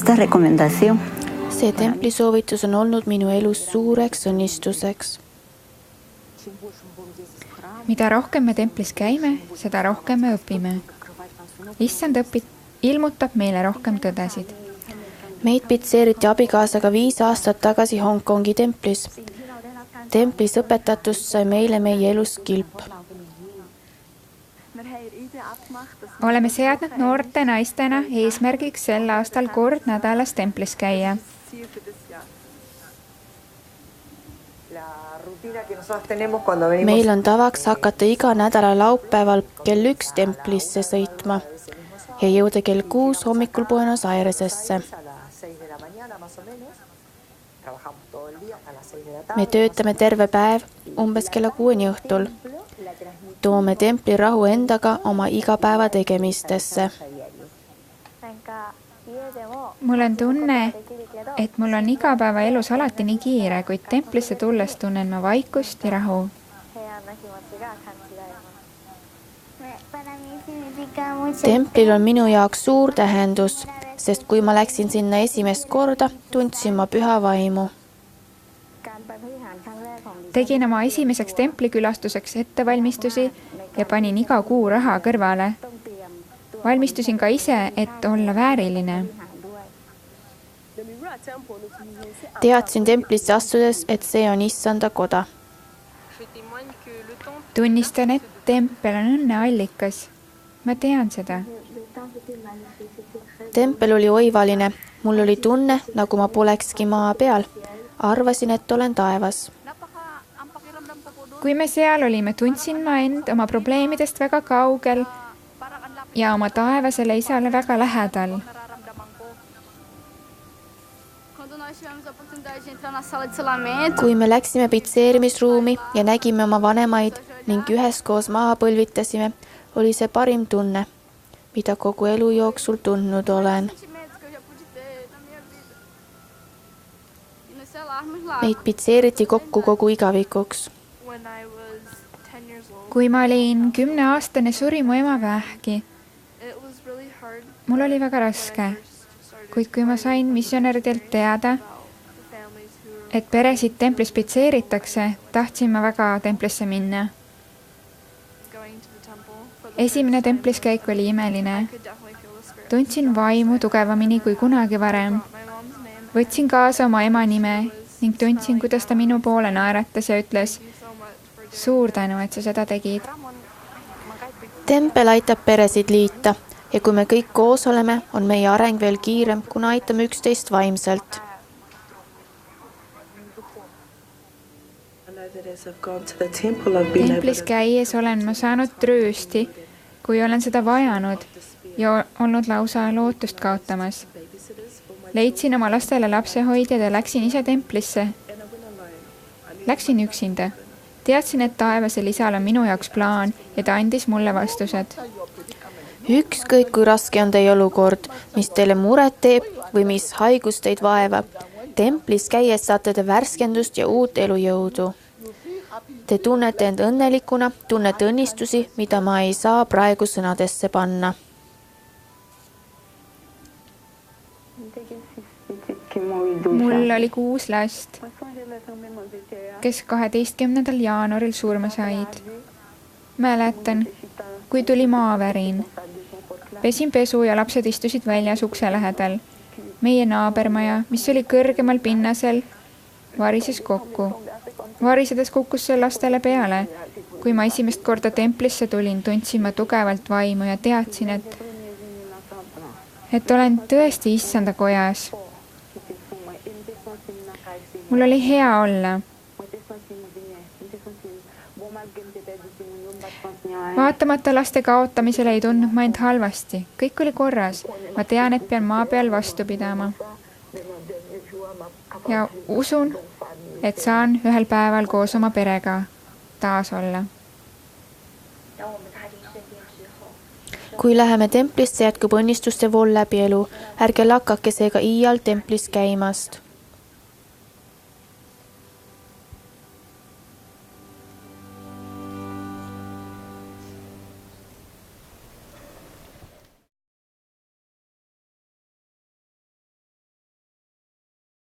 esta recomendación. See templisoovitus on olnud minu elus suureks õnnistuseks. Mida rohkem me templis käime, seda rohkem me õpime. Issand ilmutab meile rohkem tõdesid. Meid pitseeriti abikaasaga 5 aastat tagasi Hongkongi templis. Templis õpetatust sai meile meie elus kilp. Oleme seadnud noorte naistena eesmärgiks sel aastal kord nädalas templis käia. Meil on tavaks hakata iga nädala laupäeval kell 1 templisse sõitma ja jõuda kell 6 hommikul Buenos Airesesse. Me töötame terve päev umbes kella 6 õhtul. Toome templi rahu endaga oma igapäeva tegemistesse. Mul on tunne, et mul on igapäeva elus alati nii kiire, kuid templisse tulles tunnen ma vaikust ja rahu. Templil on minu jaoks suur tähendus, sest kui ma läksin sinna esimest korda, tundsin ma püha vaimu. Tegin oma esimeseks templikülastuseks ettevalmistusi ja panin iga kuu raha kõrvale. Valmistusin ka ise, et olla vääriline. Teadsin templisse astudes, et see on issanda koda. Tunnistan, et tempel on õnne allikas. Ma tean seda. Tempel oli oivaline. Mul oli tunne, nagu ma polekski maa peal. Arvasin, et olen taevas. Kui me seal olime, tundsin ma end oma probleemidest väga kaugel ja oma taevasele isale väga lähedal. Kui me läksime pitseerimisruumi ja nägime oma vanemaid ning üheskoos maha põlvitasime, oli see parim tunne, mida kogu elu jooksul tundnud olen. Meid pitseeriti kokku kogu igavikuks. Kui ma olin 10-aastane, suri mu ema vähki. Mul oli väga raske, kuid kui ma sain missionäridelt teada, et peresid templis pitseeritakse, tahtsin ma väga templisse minna. Esimene templiskäik oli imeline. Tundsin vaimu tugevamini kui kunagi varem. Võtsin kaasa oma ema nime ning tundsin, kuidas ta minu poole naeratas ja ütles, suur tänu, et sa seda tegid. Tempel aitab peresid liita ja kui me kõik koos oleme, on meie areng veel kiirem, kuna aitame üksteist vaimselt. Templis käies olen ma saanud tröösti, kui olen seda vajanud ja olnud lausa lootust kaotamas. Leidsin oma lastele lapsehoidjad ja läksin ise templisse. Läksin üksinda. Teadsin, et taevasel isal on minu jaoks plaan ja ta andis mulle vastused. Ükskõik kui raske on teie olukord, mis teile muret teeb või mis haigus teid vaevab, templis käies saate te värskendust ja uut elujõudu. Te tunnete end õnnelikuna, tunnete õnnistusi, mida ma ei saa praegu sõnadesse panna. Mul oli 6 last, kes 12. jaanuaril surma said. Mäletan, kui tuli maavärin. Pesin pesu ja lapsed istusid väljas ukse lähedal. Meie naabermaja, mis oli kõrgemal pinnasel, varises kokku. Varisedes kukkus see lastele peale. Kui ma esimest korda templisse tulin, tundsin ma tugevalt vaimu ja teadsin, et olen tõesti issanda kojas. Mul oli hea olla. Vaatamata laste kaotamisele ei tundnud ma end halvasti. Kõik oli korras. Ma tean, et pean maa peal vastu pidama. Ja usun, et saan ühel päeval koos oma perega taas olla. Kui läheme templisse, jätkub õnnistuste vool läbi elu. Ärge lakake seega iial templis käimast.